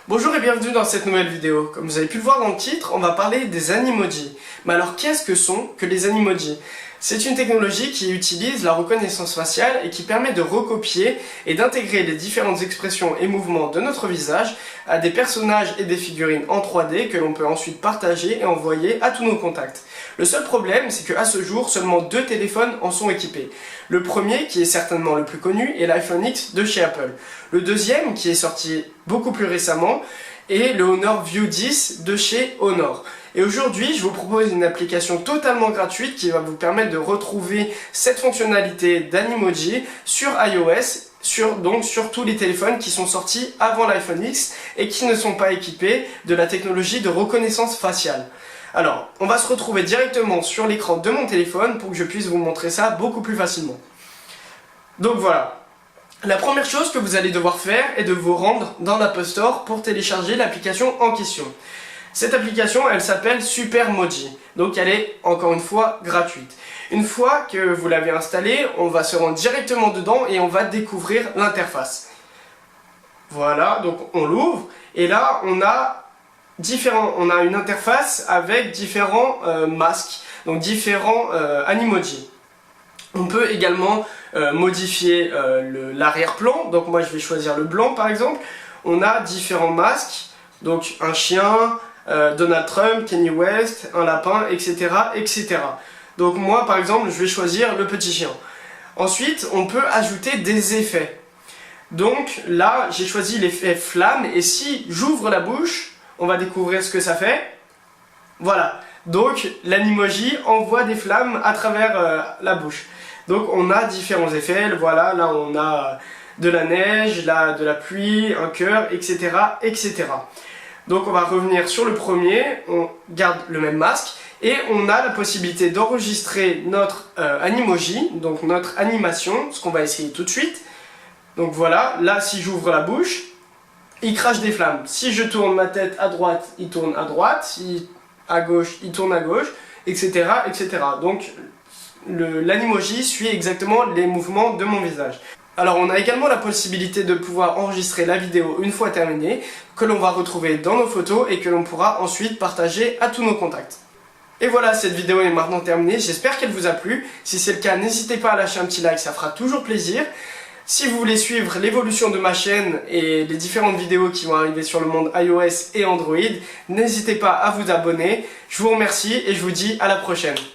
Bonjour et bienvenue dans cette nouvelle vidéo. Comme vous avez pu le voir dans le titre, on va parler des Animoji. Mais alors qu'est-ce que sont que les Animoji? C'est une technologie qui utilise la reconnaissance faciale et qui permet de recopier et d'intégrer les différentes expressions et mouvements de notre visage à des personnages et des figurines en 3D que l'on peut ensuite partager et envoyer à tous nos contacts. Le seul problème, c'est qu'à ce jour, seulement 2 téléphones en sont équipés. Le premier, qui est certainement le plus connu, est l'iPhone X de chez Apple. Le deuxième, qui est sorti beaucoup plus récemment, est le Honor View 10 de chez Honor. Et aujourd'hui, je vous propose une application totalement gratuite qui va vous permettre de retrouver cette fonctionnalité d'Animoji sur iOS, donc sur tous les téléphones qui sont sortis avant l'iPhone X et qui ne sont pas équipés de la technologie de reconnaissance faciale. Alors, on va se retrouver directement sur l'écran de mon téléphone pour que je puisse vous montrer ça beaucoup plus facilement. Donc voilà. La première chose que vous allez devoir faire est de vous rendre dans l'App Store pour télécharger l'application en question. Cette application, elle s'appelle Supermoji, donc elle est encore une fois gratuite. Une fois que vous l'avez installée, on va se rendre directement dedans et on va découvrir l'interface. Voilà, donc on l'ouvre et là on a une interface avec différents masques, donc différents Animoji. On peut également modifier l'arrière-plan, donc moi je vais choisir le blanc par exemple. On a différents masques, donc un chien, Donald Trump, Kanye West, un lapin, etc., etc. Donc moi par exemple je vais choisir le petit chien. Ensuite on peut ajouter des effets. Donc là j'ai choisi l'effet flamme et si j'ouvre la bouche, on va découvrir ce que ça fait. Voilà, donc l'Animoji envoie des flammes à travers la bouche. Donc on a différents effets, voilà, là on a de la neige, là de la pluie, un cœur, etc., etc. Donc on va revenir sur le premier, on garde le même masque et on a la possibilité d'enregistrer notre Animoji, donc notre animation, ce qu'on va essayer tout de suite. Donc voilà, là si j'ouvre la bouche, il crache des flammes. Si je tourne ma tête à droite, il tourne à droite, si à gauche, il tourne à gauche, etc., etc. Donc l'Animoji suit exactement les mouvements de mon visage. Alors on a également la possibilité de pouvoir enregistrer la vidéo une fois terminée, que l'on va retrouver dans nos photos et que l'on pourra ensuite partager à tous nos contacts. Et voilà, cette vidéo est maintenant terminée, j'espère qu'elle vous a plu. Si c'est le cas, n'hésitez pas à lâcher un petit like, ça fera toujours plaisir. Si vous voulez suivre l'évolution de ma chaîne et les différentes vidéos qui vont arriver sur le monde iOS et Android, n'hésitez pas à vous abonner. Je vous remercie et je vous dis à la prochaine.